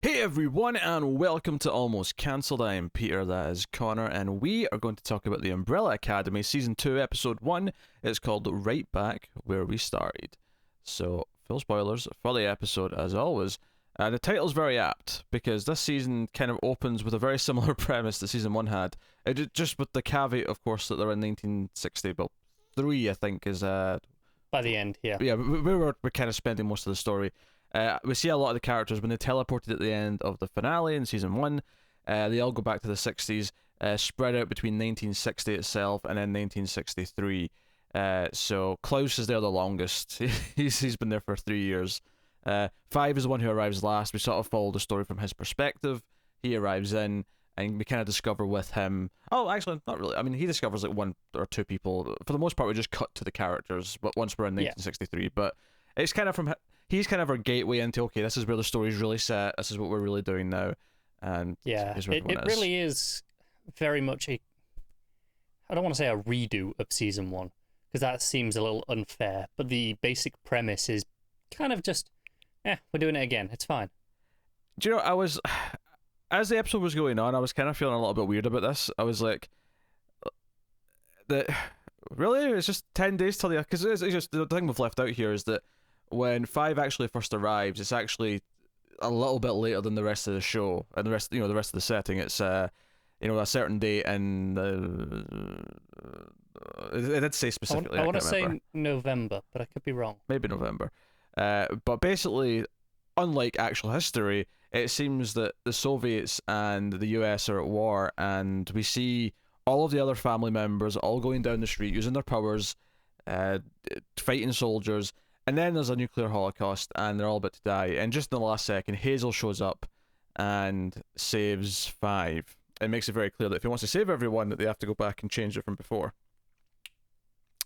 Hey everyone, and welcome to Almost Cancelled. I am Peter, that is Connor, and we are going to talk about The Umbrella Academy Season 2, Episode 1. It's called Right Back Where We Started. So, full spoilers for the episode, as always. The title's very apt, because this season kind of opens with a very similar premise that Season 1 had. Just with the caveat, of course, that they're in 1960, but 3, I think, is... By the end, yeah. Yeah, we're kind of spending most of the story. We see a lot of the characters when they teleported at the end of the finale in Season 1. They all go back to the 60s, spread out between 1960 itself and then 1963. So Klaus is there the longest. He's been there for 3 years. 5 is the one who arrives last. We sort of follow the story from his perspective. He arrives in, and we kind of discover with him... Oh, actually, not really. I mean, he discovers like 1 or 2 people. For the most part, we just cut to the characters, but once we're in 1963. But it's kind of from... He's kind of our gateway into, okay, this is where the story's really set. This is what we're really doing now. And yeah, it really is very much a... I don't want to say a redo of Season 1, because that seems a little unfair. But the basic premise is kind of just, we're doing it again. It's fine. Do you know, as the episode was going on, I was kind of feeling a little bit weird about this. I was like, really? It's just 10 days till the... Because it's just, the thing we've left out here is that when 5 actually first arrives, it's actually a little bit later than the rest of the show and the rest of the setting. It's a certain date, and it did say specifically. I want to say November, but I could be wrong. Maybe November. But basically, unlike actual history, it seems that the Soviets and the US are at war, and we see all of the other family members all going down the street using their powers, fighting soldiers. And then there's a nuclear holocaust, and they're all about to die. And just in the last second, Hazel shows up and saves 5. It makes it very clear that if he wants to save everyone, that they have to go back and change it from before.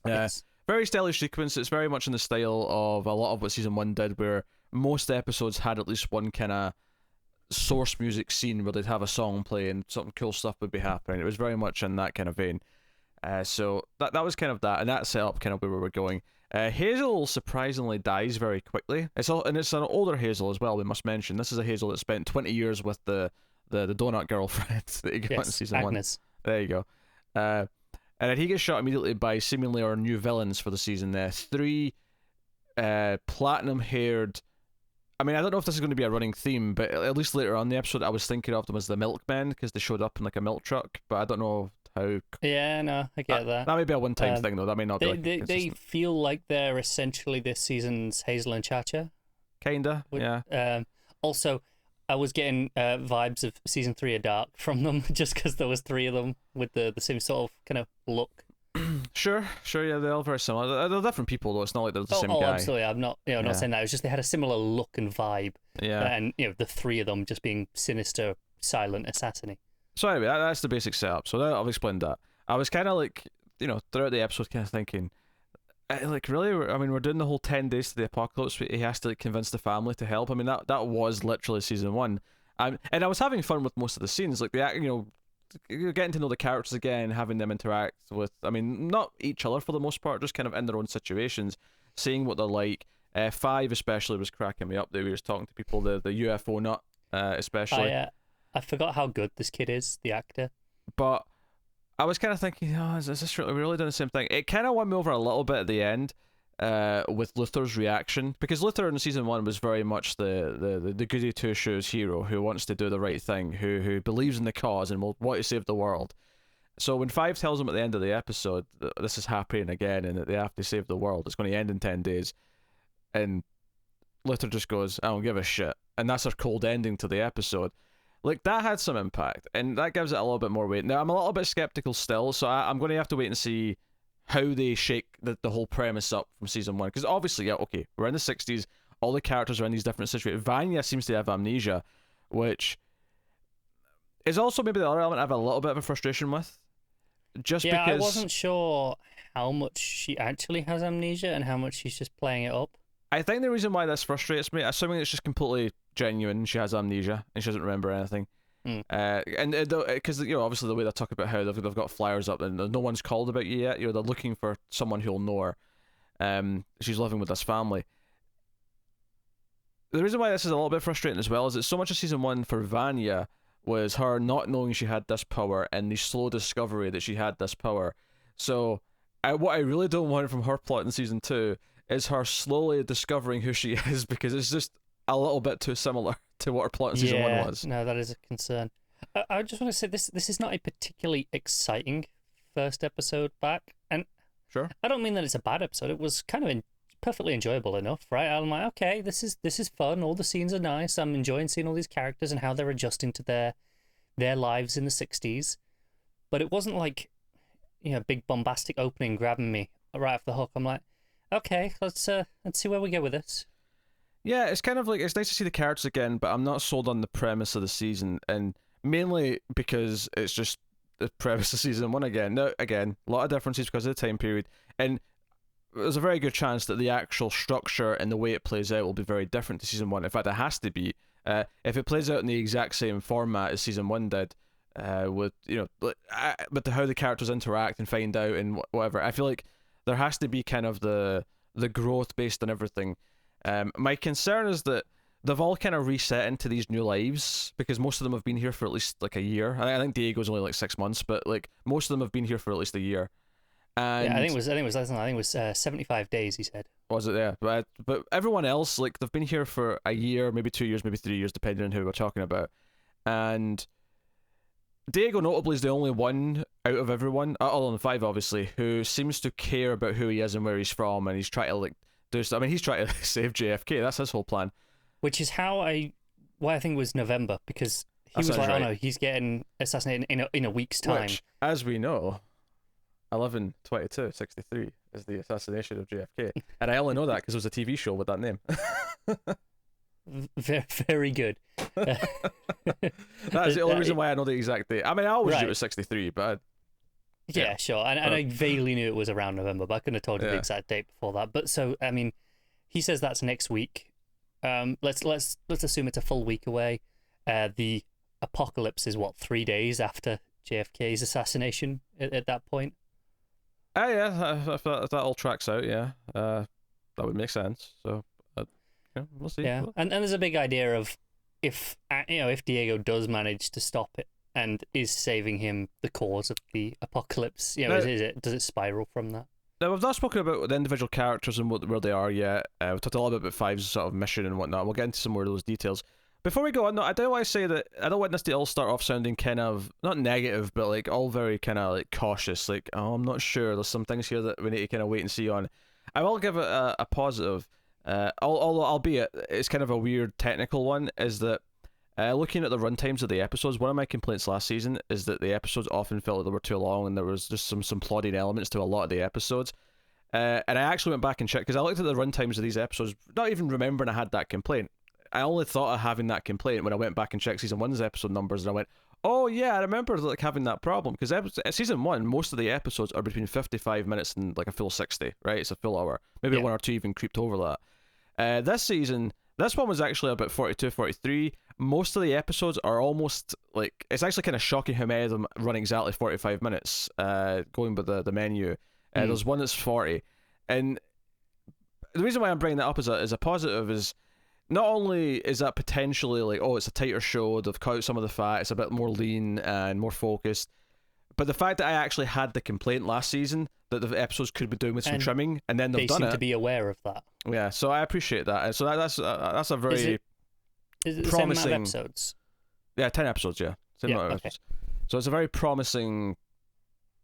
Yes. Very stylish sequence. It's very much in the style of a lot of what Season 1 did, where most episodes had at least one kind of source music scene where they'd have a song play and something cool stuff would be happening. It was very much in that kind of vein. So that was kind of that, and that set up kind of where we were going. Hazel surprisingly dies very quickly. It's an older Hazel as well, we must mention. This is a Hazel that spent 20 years with the donut girlfriend that he got in Season Agnes. 1. There you go. And then he gets shot immediately by seemingly our new villains for the season. 3 platinum-haired... I mean, I don't know if this is going to be a running theme, but at least later on in the episode, I was thinking of them as the milkmen, because they showed up in like a milk truck, but I don't know how... Yeah, no, I get that. That may be a one-time thing, though. That may not be they feel like they're essentially this season's Hazel and Chacha. Kinda, yeah. Also, I was getting vibes of Season 3 of Dark from them, just because there was 3 of them with the same sort of kind of look. Sure, yeah, they're all very similar. They're different people, though. It's not like they're the same guy. Oh, absolutely. I'm not, not saying that. It was just they had a similar look and vibe. Yeah. And, the 3 of them just being sinister, silent assassin-y. So anyway, that's the basic setup. So now I've explained that. I was kind of like, throughout the episode, kind of thinking, like, really? I mean, we're doing the whole 10 days to the apocalypse. He has to convince the family to help. I mean, that was literally Season 1. And I was having fun with most of the scenes. Like, getting to know the characters again, having them interact with, I mean, not each other for the most part, just kind of in their own situations, seeing what they're like. 5 especially was cracking me up that we was talking to people, the UFO nut especially. I forgot how good this kid is, the actor. But I was kind of thinking, is this really, we're really doing the same thing? It kind of won me over a little bit at the end with Luther's reaction, because Luther in Season 1 was very much the goody two-shoes hero who wants to do the right thing, who believes in the cause and will want to save the world. So when 5 tells him at the end of the episode that this is happening again and that they have to save the world, it's going to end in 10 days, and Luther just goes, I don't give a shit. And that's our cold ending to the episode. Like, that had some impact, and that gives it a little bit more weight. Now, I'm a little bit skeptical still, so I'm going to have to wait and see how they shake the whole premise up from Season 1. Because obviously, okay, we're in the 60s, all the characters are in these different situations. Vanya seems to have amnesia, which is also maybe the other element I have a little bit of a frustration with. Because I wasn't sure how much she actually has amnesia and how much she's just playing it up. I think the reason why this frustrates me, assuming it's just completely genuine, she has amnesia and she doesn't remember anything. And because obviously the way they talk about how they've got flyers up and no one's called about you yet. They're looking for someone who'll know her. She's living with this family. the reason why this is a little bit frustrating as well is that so much of season 1 for Vanya was her not knowing she had this power and the slow discovery that she had this power. So what I really don't want from her plot in season 2 is her slowly discovering who she is, because it's just a little bit too similar to what her plot in season 1 was. No, that is a concern. I just want to say this is not a particularly exciting first episode back, and sure, I don't mean that it's a bad episode. It was kind of perfectly enjoyable enough, right? I'm like, okay, this is fun. All the scenes are nice. I'm enjoying seeing all these characters and how they're adjusting to their lives in the 60s. But it wasn't like, big bombastic opening grabbing me right off the hook. I'm like, okay, let's see where we go with this. Yeah, it's kind of like, it's nice to see the characters again, but I'm not sold on the premise of the season, and mainly because it's just the premise of season 1 again. Now, again, a lot of differences because of the time period, and there's a very good chance that the actual structure and the way it plays out will be very different to season 1. In fact, it has to be. If it plays out in the exact same format as season 1 did, with how the characters interact and find out and whatever, I feel like there has to be kind of the growth based on everything. My concern is that they've all kind of reset into these new lives, because most of them have been here for at least like a year. I think Diego's only like 6 months, but like most of them have been here for at least a year. And I think it was less than that. I think it was 75 days, he said. Was it? Yeah, but everyone else, like, they've been here for a year, maybe 2 years, maybe 3 years, depending on who we're talking about. And Diego notably is the only one out of everyone, other than 5 obviously, who seems to care about who he is and where he's from, and he's trying to do stuff. I mean, he's trying to save JFK. That's his whole plan. Which is why I think it was November, because he was like, right. Oh no, he's getting assassinated in a week's time. Which, as we know, 11/22/63 is the assassination of JFK, and I only know that because there was a TV show with that name. Very, very good. That's the only reason why I know the exact date. I mean, I always knew it was 63, but yeah, sure. And I vaguely knew it was around November, but I couldn't have told you the exact date before that. But so, I mean, he says that's next week. Let's assume it's a full week away. The apocalypse is 3 days after JFK's assassination at that point. Yeah, if that all tracks out, that would make sense. So, we'll see. Yeah, and there's a big idea of if Diego does manage to stop it and is saving him the cause of the apocalypse, does it spiral from that? Now, we've not spoken about the individual characters and where they are yet. We've talked a little bit about Five's sort of mission and whatnot. We'll get into some more of those details. Before we go on, though, I do want to say that I don't want this to all start off sounding kind of, not negative, but like all very kind of like cautious. Like, oh, I'm not sure. There's some things here that we need to kind of wait and see on. I will give it a positive, albeit it's kind of a weird technical one, is that looking at the runtimes of the episodes, one of my complaints last season is that the episodes often felt like they were too long and there was just some plodding elements to a lot of the episodes. And I actually went back and checked, because I looked at the runtimes of these episodes, not even remembering I had that complaint. I only thought of having that complaint when I went back and checked season 1's episode numbers, and I went, oh yeah, I remember like having that problem, because season 1, most of the episodes are between 55 minutes and like a full 60, right? It's a full hour. Maybe one or two even creeped over that. This season, this one was actually about 42, 43. Most of the episodes are almost like, it's actually kind of shocking how many of them run exactly 45 minutes, going by the menu. There's one that's 40. And the reason why I'm bringing that up as a positive is, not only is that potentially like, oh, it's a tighter show, they've cut out some of the fat, it's a bit more lean and more focused, but the fact that I actually had the complaint last season that the episodes could be doing with some trimming, and then they've done it. They seem to be aware of that. Yeah, so I appreciate that. And so that's a very is it promising. The same amount of episodes? Yeah, 10 episodes. Yeah, same amount of episodes. So it's a very promising,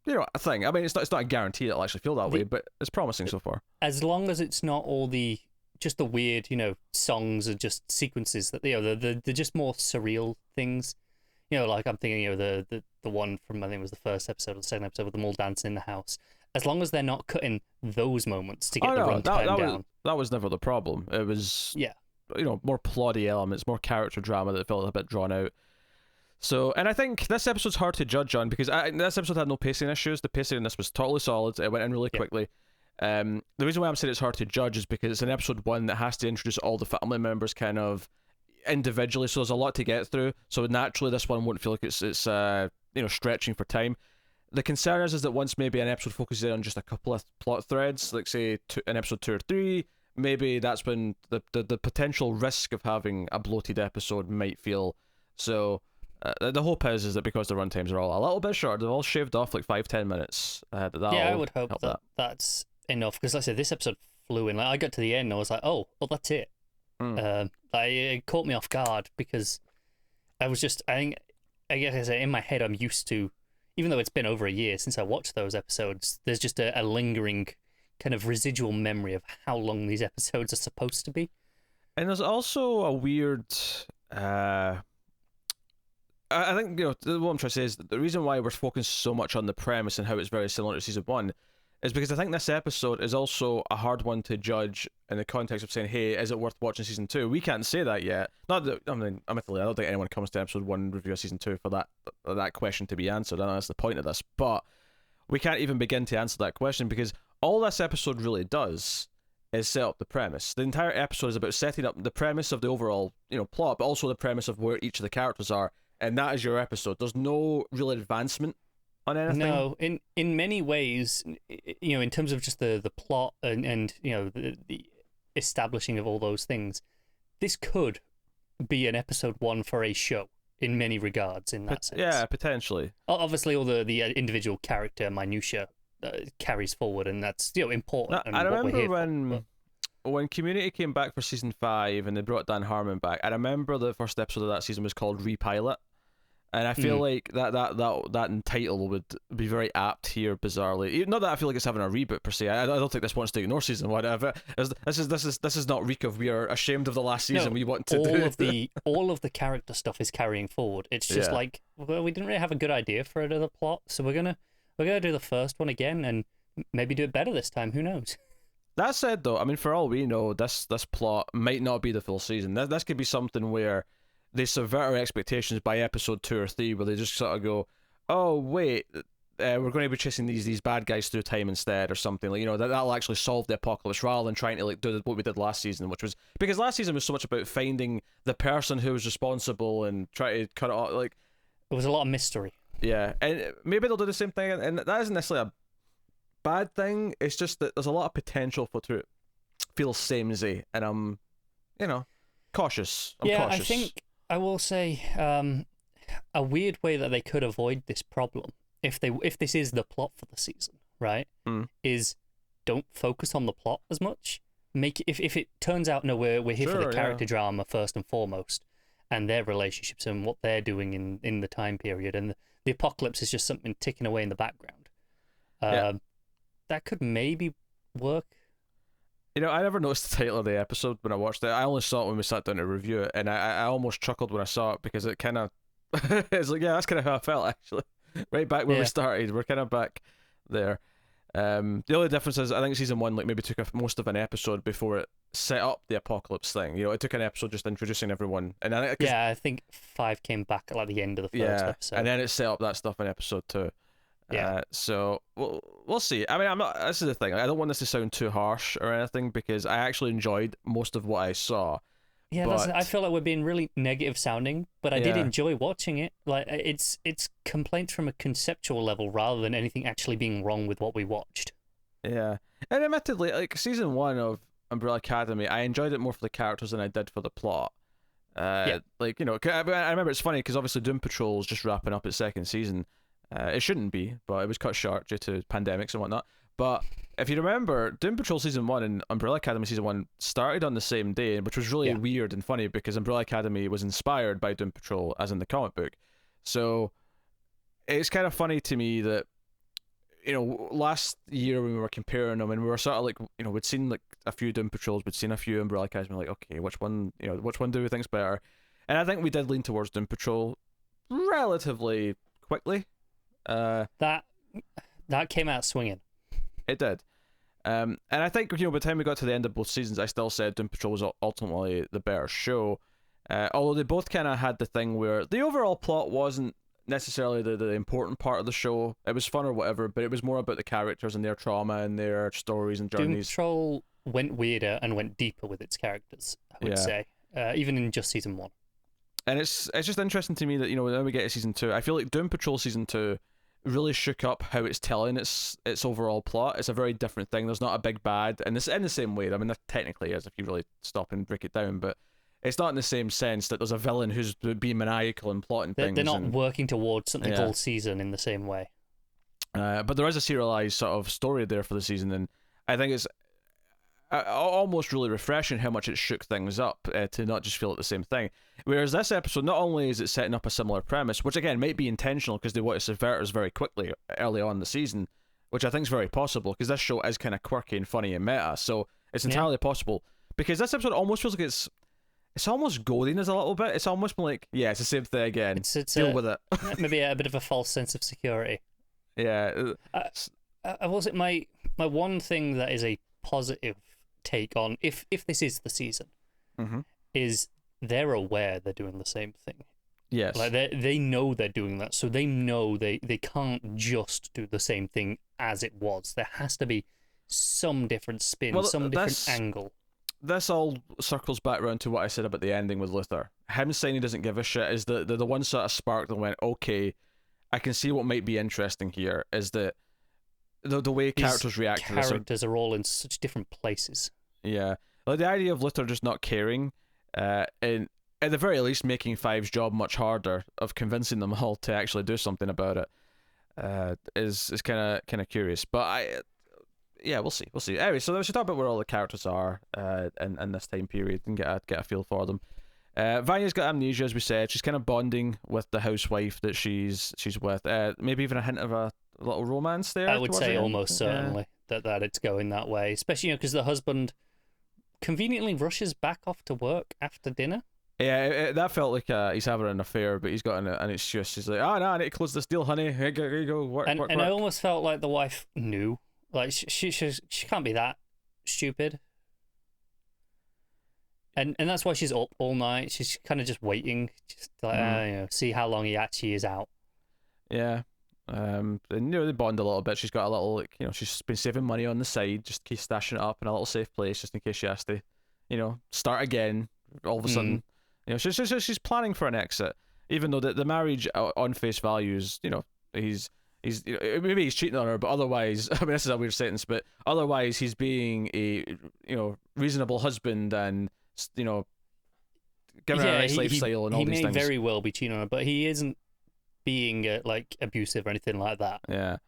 a thing. I mean, it's not a guarantee it'll actually feel that way, but it's promising so far. As long as it's not all just the weird, songs and just sequences that they're just more surreal things. Like I'm thinking, the one from, I think it was the first episode or the second episode with them all dancing in the house. As long as they're not cutting those moments to get the runtime down. That was never the problem. It was more plotty elements, more character drama that felt a bit drawn out. So, and I think this episode's hard to judge on, because this episode had no pacing issues. The pacing in this was totally solid. It went in really quickly. The reason why I'm saying it's hard to judge is because it's an episode 1 that has to introduce all the family members kind of individually, so there's a lot to get through. So naturally, this one won't feel like it's stretching for time. The concern is that once maybe an episode focuses in on just a couple of plot threads, like say in episode 2 or 3, maybe that's when the potential risk of having a bloated episode might feel. So the hope is that because the runtimes are all a little bit short, they've all shaved off like 5-10 minutes. I would hope that that's enough, because like I said, this episode flew in. Like, I got to the end and I was like, oh, that's it. It caught me off guard, because I was just, I guess I say, in my head I'm used to, even though it's been over a year since I watched those episodes, there's just a lingering kind of residual memory of how long these episodes are supposed to be. And there's also a weird I think, what I'm trying to say is that the reason why we're focused so much on the premise and how it's very similar to season 1 is because I think this episode is also a hard one to judge in the context of saying, hey, is it worth watching season 2? We can't say that yet. Not that, admittedly, I don't think anyone comes to episode 1 review of season 2 for that question to be answered. I know that's the point of this, but we can't even begin to answer that question, because all this episode really does is set up the premise. The entire episode is about setting up the premise of the overall, plot, but also the premise of where each of the characters are, and that is your episode. There's no real advancement on anything. No, in many ways, in terms of just the plot and the establishing of all those things, this could be an episode 1 for a show in many regards. In that sense, yeah, potentially. Obviously, all the individual character minutia carries forward, and that's important. Now, I remember when Community came back for season 5 and they brought Dan Harmon back. I remember the first episode of that season was called Repilot. And I feel like that title would be very apt here, bizarrely. Not that I feel like it's having a reboot per se. I don't think this wants to ignore season 1. This is not reek of we are ashamed of the last season. No, we want to do all of the character stuff is carrying forward. It's just like, well, we didn't really have a good idea for another plot, so we're gonna do the first one again and maybe do it better this time. Who knows? That said, though, I mean, for all we know, this plot might not be the full season. This could be something where they subvert our expectations by episode 2 or 3, where they just sort of go, oh, wait, we're going to be chasing these bad guys through time instead, or something. Like, that'll actually solve the apocalypse, rather than trying to do what we did last season, which was, because last season was so much about finding the person who was responsible and try to cut it off. Like, it was a lot of mystery. Yeah, and maybe they'll do the same thing, and that isn't necessarily a bad thing. It's just that there's a lot of potential for it to feel samey, and I'm, cautious. I'm cautious. I think I will say a weird way that they could avoid this problem, if this is the plot for the season, right? Is don't focus on the plot as much. If it turns out we're here for the character drama first and foremost, and their relationships and what they're doing in the time period, and the apocalypse is just something ticking away in the background. That could maybe work. I never noticed the title of the episode when I watched it. I only saw it when we sat down to review it, and I almost chuckled when I saw it, because it kind of it's like, yeah, that's kind of how I felt, actually. Right back where we started, we're kind of back there. The only difference is I think season 1 maybe took most of an episode before it set up the apocalypse thing. It took an episode just introducing everyone, and I think 5 came back at the end of the first episode, and then it set up that stuff in episode 2. So we'll see. I mean, I'm not. This is the thing. I don't want this to sound too harsh or anything, because I actually enjoyed most of what I saw. Yeah, I feel like we're being really negative sounding, but I did enjoy watching it. Like, it's complaints from a conceptual level rather than anything actually being wrong with what we watched. Yeah, and admittedly, like season 1 of Umbrella Academy, I enjoyed it more for the characters than I did for the plot. I remember it's funny because obviously Doom Patrol is just wrapping up its second season. It shouldn't be, but it was cut short due to pandemics and whatnot. But if you remember, Doom Patrol season 1 and Umbrella Academy season 1 started on the same day, which was really weird and funny, because Umbrella Academy was inspired by Doom Patrol, as in the comic book. So it's kind of funny to me that, last year when we were comparing them, and we were sort of like, we'd seen like a few Doom Patrols, we'd seen a few Umbrella Academy, like, okay, which one do we think's better? And I think we did lean towards Doom Patrol relatively quickly. That came out swinging. It did. And I think, by the time we got to the end of both seasons, I still said Doom Patrol was ultimately the better show. Although they both kind of had the thing where the overall plot wasn't necessarily the important part of the show. It was fun or whatever, but it was more about the characters and their trauma and their stories and journeys. Doom Patrol went weirder and went deeper with its characters, I would say, even in just season 1. And it's just interesting to me that, when we get to season 2, I feel like Doom Patrol season 2 really shook up how it's telling its overall plot. It's a very different thing. There's not a big bad, and this in the same way. I mean, there technically is if you really stop and break it down, but it's not in the same sense that there's a villain who's being maniacal and plotting things. They're not working towards something all season in the same way. But there is a serialized sort of story there for the season, and I think it's almost really refreshing how much it shook things up to not just feel like the same thing. Whereas this episode, not only is it setting up a similar premise, which again might be intentional because they want to subvert us very quickly early on in the season, which I think is very possible because this show is kind of quirky and funny and meta, so it's entirely possible. Because this episode almost feels like it's almost goading us a little bit. It's almost like, it's the same thing again. Deal with it. Maybe a bit of a false sense of security. Yeah. I will say my one thing that is a positive take on if this is the season is they're aware they're doing the same thing. Yes. Like they know they're doing that, so they know they can't just do the same thing as it was. There has to be some different spin, some different angle. This all circles back around to what I said about the ending with Luther. Him saying he doesn't give a shit is the one sort of spark that went, okay, I can see what might be interesting here, is that the way characters react to this. Characters are all in such different places. Yeah. Like the idea of Luther just not caring, and at the very least making Five's job much harder, of convincing them all to actually do something about it, is kind of curious. But we'll see. Anyway, so we should talk about where all the characters are in this time period and get a feel for them. Vanya's got amnesia, as we said. She's kind of bonding with the housewife that she's with. Maybe even a hint of a little romance there. I would say almost certainly that it's going that way, especially because the husband conveniently rushes back off to work after dinner. Yeah, that felt like he's having an affair, but he's got an excuse. She's like, no, I need to close this deal, honey. Here you go, work. And I almost felt like the wife knew. Like, she can't be that stupid. And that's why she's up all night. She's kind of just waiting, just like, see how long he actually is out. Yeah. And, they bond a little bit. She's got a little, like, she's been saving money on the side, just keep stashing it up in a little safe place, just in case she has to, start again all of a sudden. She's planning for an exit, even though the marriage on face value is, he's maybe he's cheating on her, but otherwise, I mean, this is a weird sentence, but otherwise he's being a reasonable husband and giving her a nice lifestyle and all these things. He may very well be cheating on her, but he isn't being like abusive or anything like that. Yeah.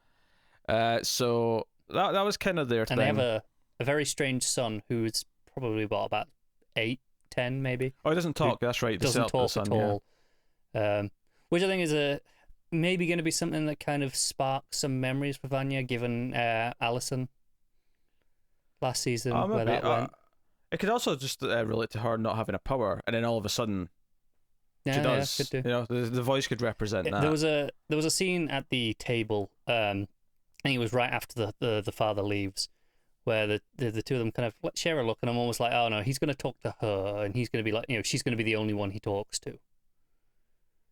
So that was kind of their thing. And they have a very strange son who's probably about 8, 10 maybe. Oh, he doesn't talk. That's right. Doesn't talk at all. Yeah. Which I think is maybe going to be something that kind of sparks some memories for Vanya, given Allison last season where that went. It could also just relate to her not having a power, and then all of a sudden she does. Yeah, could do. The voice could represent that. There was a scene at the table. I think it was right after the father leaves, where the two of them kind of share a look, and I'm almost like, oh no, he's going to talk to her, and he's going to be like, she's going to be the only one he talks to.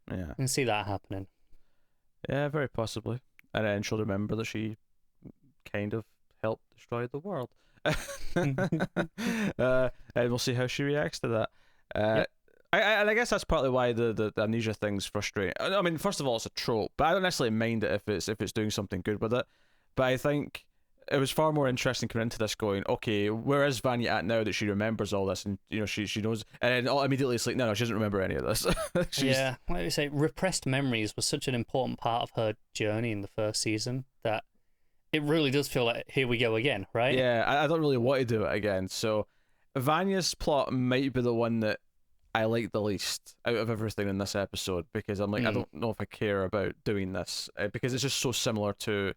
Yeah, I can see that happening. Yeah, very possibly. And then she'll remember that she kind of helped destroy the world. And we'll see how she reacts to that. Yep. I guess that's partly why the amnesia thing's frustrating. I mean, first of all, it's a trope, but I don't necessarily mind it if it's doing something good with it. But I think it was far more interesting coming into this going, okay, where is Vanya at now that she remembers all this, and she knows, and then immediately it's like, no, she doesn't remember any of this. Yeah, like you say, repressed memories was such an important part of her journey in the first season that it really does feel like, here we go again, right? Yeah, I don't really want to do it again. So Vanya's plot might be the one that I like the least out of everything in this episode, because I'm like, I don't know if I care about doing this, because it's just so similar to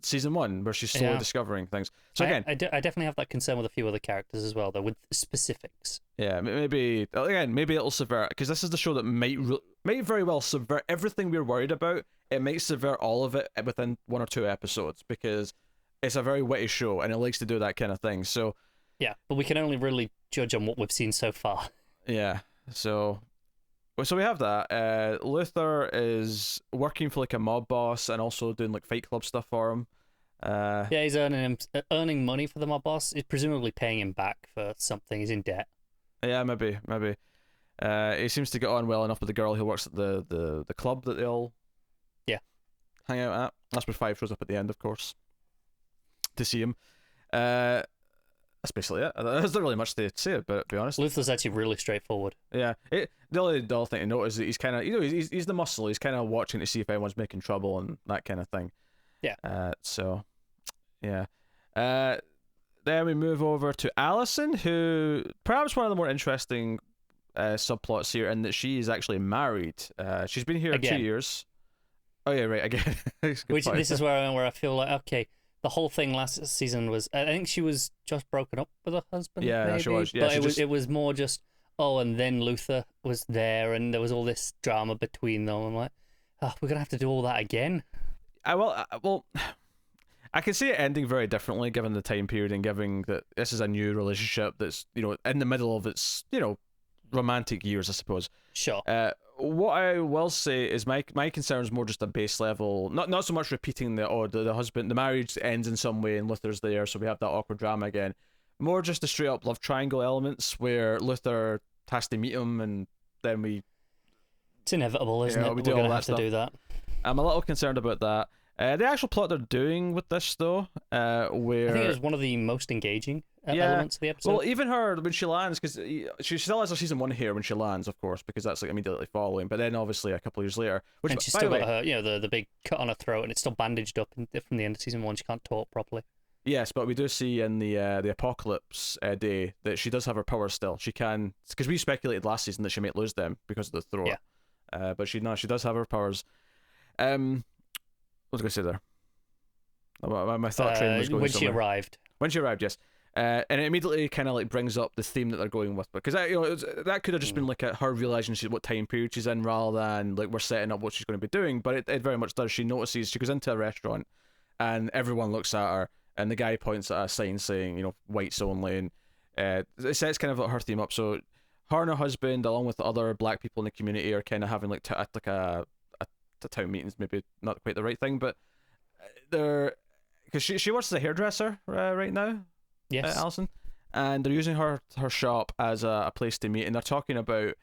season 1, where she's slowly discovering things. So again, I definitely have that concern with a few other characters as well, though, with specifics. Yeah, maybe it'll subvert, because this is the show that might very well subvert everything we're worried about. It might subvert all of it within 1 or 2 episodes, because it's a very witty show and it likes to do that kind of thing. So yeah, but we can only really judge on what we've seen so far. Yeah, so we have that. Luther is working for like a mob boss and also doing like Fight Club stuff for him. Yeah, he's earning money for the mob boss. He's presumably paying him back for something. He's in debt. Yeah, maybe. He seems to get on well enough with the girl who works at the club that they all hang out at. That's where 5 shows up at the end, of course, to see him. That's basically it. There's not really much to say about it, to be honest. Luther's actually really straightforward. Yeah. The only dull thing to note is that he's kind of, he's the muscle. He's kind of watching to see if anyone's making trouble and that kind of thing. Yeah. So, yeah. Then we move over to Allison, who perhaps one of the more interesting subplots here, in that she is actually married. She's been here Again. 2 years. Oh yeah, right, again. This is where I feel like, okay, the whole thing last season was, I think she was just broken up with her husband. Yeah, maybe, she was. Yeah, but it was more just, and then Luther was there, and there was all this drama between them. I'm like, we're gonna have to do all that again. Well, I can see it ending very differently given the time period and given that this is a new relationship that's in the middle of its romantic years, I suppose. Sure. What I will say is my concern is more just a base level, not so much repeating the husband, the marriage ends in some way and Luther's there, so we have that awkward drama again. More just the straight up love triangle elements where Luther has to meet him and then it's inevitable, isn't it? We're going to have to do that. I'm a little concerned about that. The actual plot they're doing with this, though, where I think it was one of the most engaging elements of the episode. Well, even her when she lands, because she still has her season 1 hair when she lands, of course, because that's like immediately following. But then obviously a couple of years later, and she's still got her, the big cut on her throat, and it's still bandaged up from the end of season 1. She can't talk properly. Yes, but we do see in the apocalypse day that she does have her powers still. She can, because we speculated last season that she might lose them because of the throat. Yeah. But she does have her powers. What was I going to say there? My thought train was going when somewhere. she arrived. When she arrived, yes. And it immediately kind of like brings up the theme that they're going with, because that could have just been like her realizing what time period she's in, rather than like we're setting up what she's going to be doing. But it very much does. She notices, she goes into a restaurant, and everyone looks at her, and the guy points at a sign saying whites only, and it sets kind of her theme up. So her and her husband, along with other black people in the community, are kind of having like a town meetings, maybe not quite the right thing, but they're, because she works as a hairdresser right now. Yes, Allison, and they're using her shop as a place to meet, and they're talking about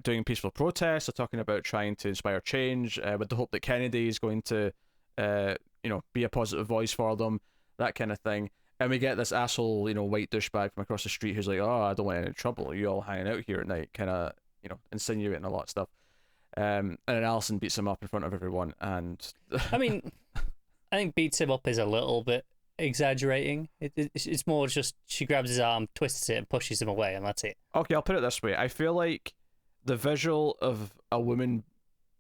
doing peaceful protests. They're talking about trying to inspire change with the hope that Kennedy is going to be a positive voice for them, that kind of thing. And we get this asshole white douchebag from across the street who's like, oh, I don't want any trouble, you all hanging out here at night, kind of insinuating a lot of stuff. And then Allison beats him up in front of everyone, and I mean, I think beats him up is a little bit exaggerating. It's more just she grabs his arm, twists it, and pushes him away, and that's it. Okay, I'll put it this way. I feel like the visual of a woman,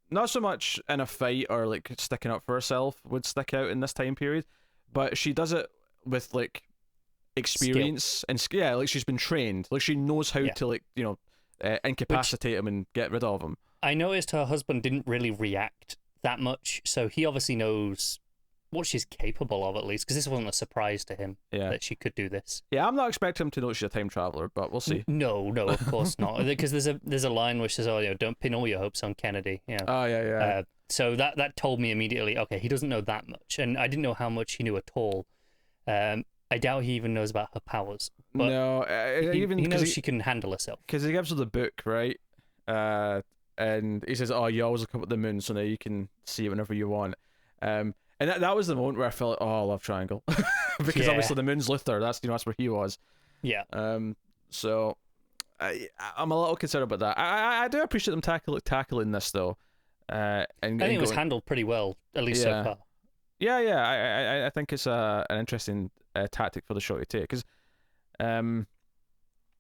not so much in a fight or like sticking up for herself, would stick out in this time period, but she does it with like experience and yeah, like she's been trained, like she knows how to like incapacitate him and get rid of him. I noticed her husband didn't really react that much, so he obviously knows what she's capable of, at least, because this wasn't a surprise to him that she could do this. Yeah, I'm not expecting him to know she's a time traveler, but we'll see. No, of course not, because there's a line which says, don't pin all your hopes on Kennedy. Oh yeah. So that told me immediately, okay, he doesn't know that much, and I didn't know how much he knew at all. I doubt he even knows about her powers. But no, he knows she can handle herself. Because he gives her the book, right? And he says, "Oh, you always look up at the moon, so now you can see it whenever you want." And that was the moment where I felt, oh, love triangle, because obviously the moon's Luther. That's that's where he was. Yeah. So I'm a little concerned about that. I do appreciate them tackling this though. And I think it was handled pretty well, at least so far. Yeah. I think it's an interesting tactic for the show to take, because it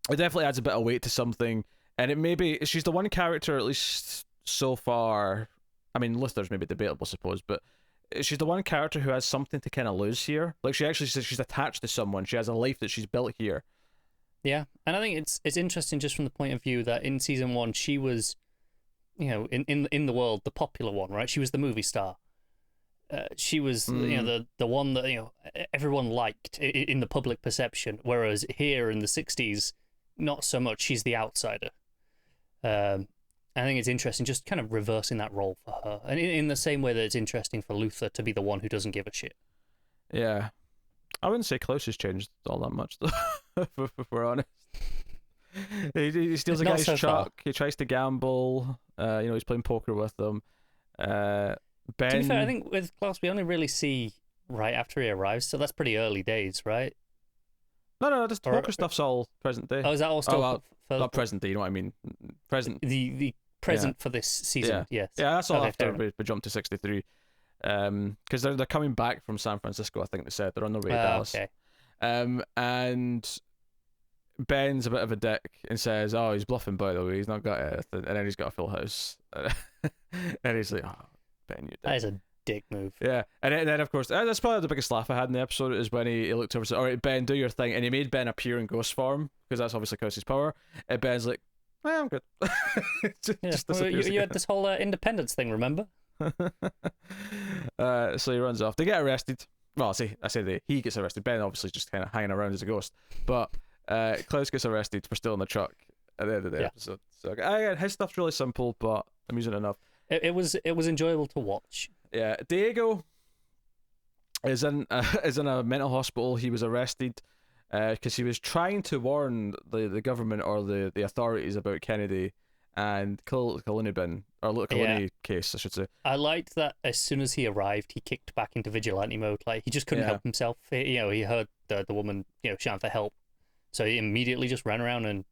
definitely adds a bit of weight to something, and it maybe she's the one character, at least so far. I mean, Luther's maybe debatable, I suppose, but she's the one character who has something to kind of lose here. Like she actually says she's attached to someone. She has a life that she's built here. Yeah, and I think it's interesting just from the point of view that in season 1 she was, in the world, the popular one, right? She was the movie star. She was the one that everyone liked in the public perception, whereas here in the 60s, not so much. She's the outsider. I think it's interesting just kind of reversing that role for her, and in the same way that it's interesting for Luther to be the one who doesn't give a shit. Yeah, I wouldn't say Klaus has changed all that much, though. if we're honest. He steals a guy's truck. He tries to gamble. He's playing poker with them. Ben. To be fair, I think with Klaus we only really see right after he arrives, so that's pretty early days, right? No, this Or- Walker stuff's all present day. Oh, is that all still well, for not present day. You know what I mean? Present. the present for this season? Yes. Yeah, that's all Okay, after fair we jump to 63. Because they're coming back from San Francisco. I think they said they're on their way to Dallas. Okay. And Ben's a bit of a dick and says, "Oh, he's bluffing, by the way. He's not got anything." And then he's got a full house. And he's like, "Oh, Ben, you dick." That is a dick move. Yeah, and then of course that's probably the biggest laugh I had in the episode is when he looked over and said, "All right, Ben, do your thing," and he made Ben appear in ghost form because that's obviously Kelsey's power. And Ben's like, "I'm good." Just Well, you had this whole independence thing, remember? So he runs off. They get arrested. Well, I say he gets arrested. Ben obviously just kind of hanging around as a ghost, but Klaus gets arrested for stealing the truck at the end of the episode. So again, his stuff's really simple but amusing enough. It was enjoyable to watch. Yeah, Diego is in a mental hospital. He was arrested because he was trying to warn the government or the authorities about Kennedy and Kalini bin or Kalini case, I should say. I liked that as soon as he arrived, he kicked back into vigilante mode. Like he just couldn't help himself. He heard the woman shouting for help, so he immediately just ran around and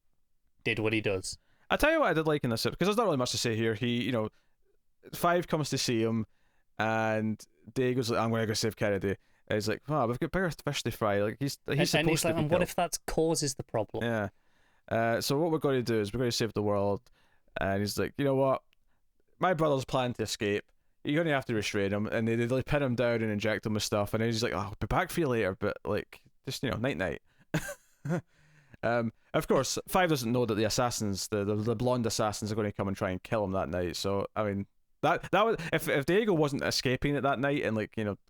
did what he does. I tell you what I did like in this because there's not really much to say here. He Five comes to see him, and Diego's like, "I'm going to go save Kennedy." And he's like, "Wow, we've got bigger fish to fry." Like he's supposed and he's to like, be and what if that causes the problem? Yeah. So what we're going to do is we're going to save the world. And he's like, "You know what? My brother's planning to escape. You're going to have to restrain him." And they like pin him down and inject him with stuff. And he's like, "Oh, I'll be back for you later, but like just night night." Of course, Five doesn't know that the assassins, the blonde assassins, are going to come and try and kill him that night. So I mean, that was if Diego wasn't escaping it that night and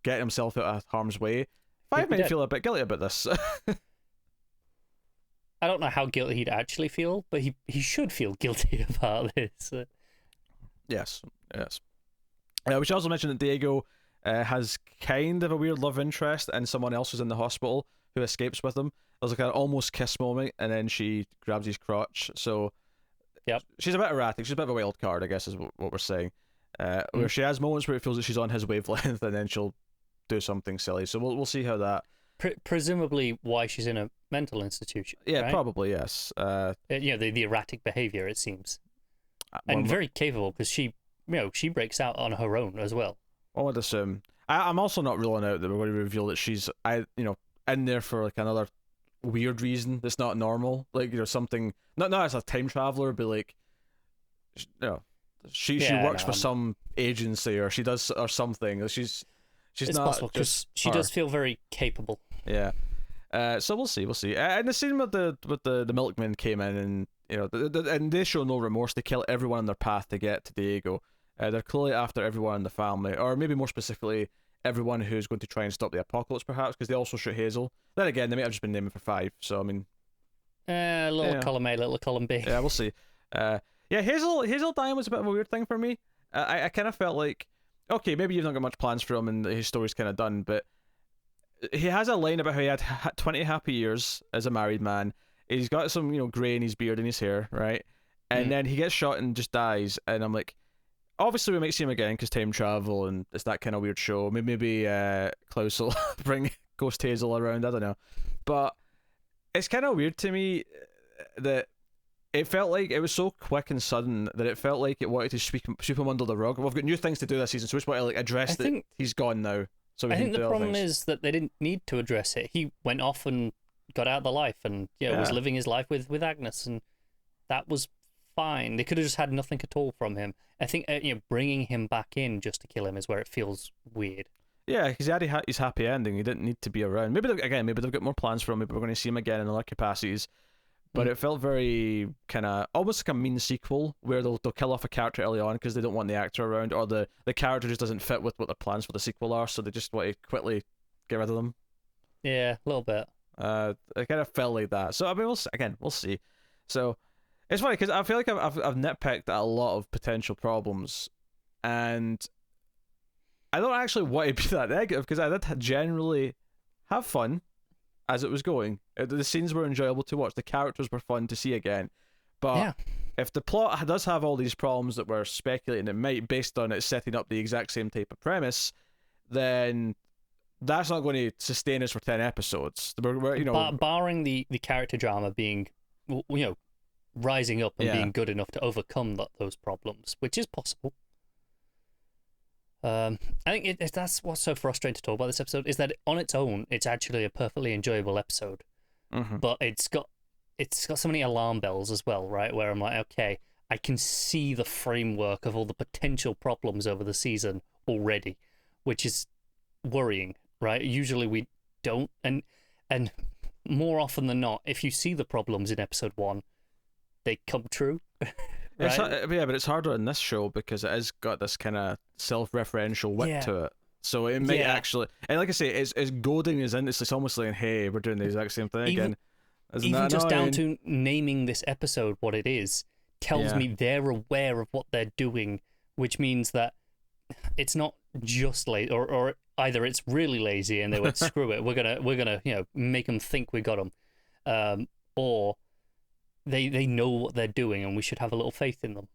getting himself out of harm's way, Five might feel a bit guilty about this. I don't know how guilty he'd actually feel, but he should feel guilty about this. Yes. We should also mention that Diego has kind of a weird love interest in someone else who's in the hospital who escapes with him. There's like an almost kiss moment, and then she grabs his crotch. So, she's a bit erratic. She's a bit of a wild card, I guess, is what we're saying. Where she has moments where it feels that she's on his wavelength, and then she'll do something silly. So we'll see how that. Presumably, why she's in a mental institution. Yeah, right? Probably yes. The erratic behavior, it seems, and very capable because she breaks out on her own as well. I would assume. I'm also not ruling out that we're going to reveal that she's in there for like another weird reason that's not normal, like something not as a time traveler, but like she works for some agency or she does or something. She's it's not possible because she does feel very capable. Yeah. So we'll see. And the scene with the milkman came in, and and they show no remorse. They kill everyone on their path to get to Diego. They're clearly after everyone in the family, or maybe more specifically, everyone who's going to try and stop the apocalypse, perhaps, because they also shoot Hazel. Then again, they may have just been naming for Five. So I mean, little column A, little column B. Yeah, we'll see. Hazel dying was a bit of a weird thing for me. I kind of felt like, okay, maybe you've not got much plans for him, and his story's kind of done, but he has a line about how he had 20 happy years as a married man. He's got some, grey in his beard and his hair, right? And then he gets shot and just dies. And I'm like, obviously we might see him again because time travel and it's that kind of weird show. Maybe Klaus will bring Ghost Hazel around. I don't know. But it's kind of weird to me that it felt like it was so quick and sudden that it felt like it wanted to sweep him under the rug. We've got new things to do this season, so we just want to address that he's gone now. So I think the problem is that they didn't need to address it. He went off and got out of the life and was living his life with Agnes, and that was fine. They could have just had nothing at all from him. I think bringing him back in just to kill him is where it feels weird. Yeah, because he had his happy ending. He didn't need to be around. Maybe they've got more plans for him. Maybe we're going to see him again in other capacities. But it felt very kind of almost like a mean sequel where they'll kill off a character early on because they don't want the actor around, or the character just doesn't fit with what their plans for the sequel are, so they just want to quickly get rid of them. Yeah, a little bit. It kind of felt like that. So I mean, we'll see. So it's funny because I feel like I've nitpicked at a lot of potential problems, and I don't actually want to be that negative because I did generally have fun as it was going. The scenes were enjoyable to watch. The characters were fun to see again. But Yeah. if the plot does have all these problems that we're speculating it might, based on it setting up the exact same type of premise, then that's not going to sustain us for 10 episodes. We're Barring the character drama being, rising up and being good enough to overcome those problems, which is possible. I think that's what's so frustrating to talk about this episode, is that on its own, it's actually a perfectly enjoyable episode. Mm-hmm. But it's got so many alarm bells as well, right? Where I'm like, okay, I can see the framework of all the potential problems over the season already, which is worrying, right? Usually we don't, and more often than not, if you see the problems in episode 1, they come true. Right? But it's harder in this show because it has got this kind of self-referential wit to it. So it might actually, and like I say, it's goading us in. It's almost like, hey, we're doing the exact same thing again. Even just down to naming this episode what it is tells me they're aware of what they're doing, which means that it's not just lazy, or either it's really lazy and they went, screw it, we're gonna make them think we got them, or they know what they're doing and we should have a little faith in them.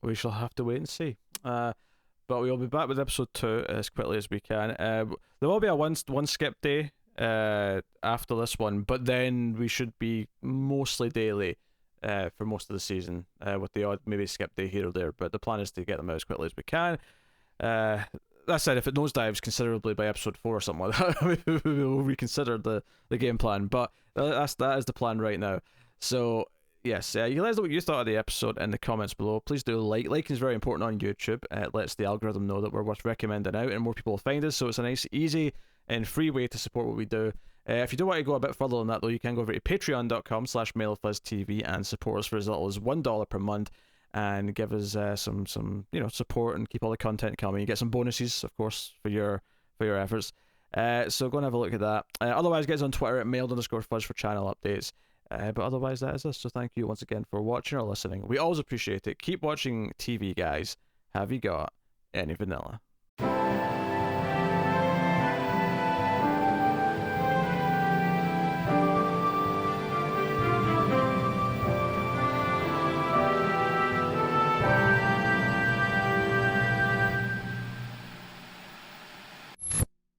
We shall have to wait and see. But we'll be back with episode 2 as quickly as we can. There will be a one skip day after this one, but then we should be mostly daily for most of the season, with the odd maybe skip day here or there. But the plan is to get them out as quickly as we can. That said, if it nosedives considerably by episode 4 or something like that, we'll reconsider the game plan. But that is the plan right now. So yes, you let us know what you thought of the episode in the comments below. Please do liking is very important on YouTube. It lets the algorithm know that we're worth recommending out, and more people will find us. So it's a nice, easy, and free way to support what we do. If you do want to go a bit further than that, though, you can go over to patreon.com/MaileFuzzTV and support us for as little as $1 per month, and give us some support and keep all the content coming. You get some bonuses, of course, for your efforts. So go and have a look at that. Otherwise, get us on Twitter at mailed_fuzz for channel updates. But otherwise, that is us. So thank you once again for watching or listening. We always appreciate it. Keep watching TV, guys. Have you got any vanilla?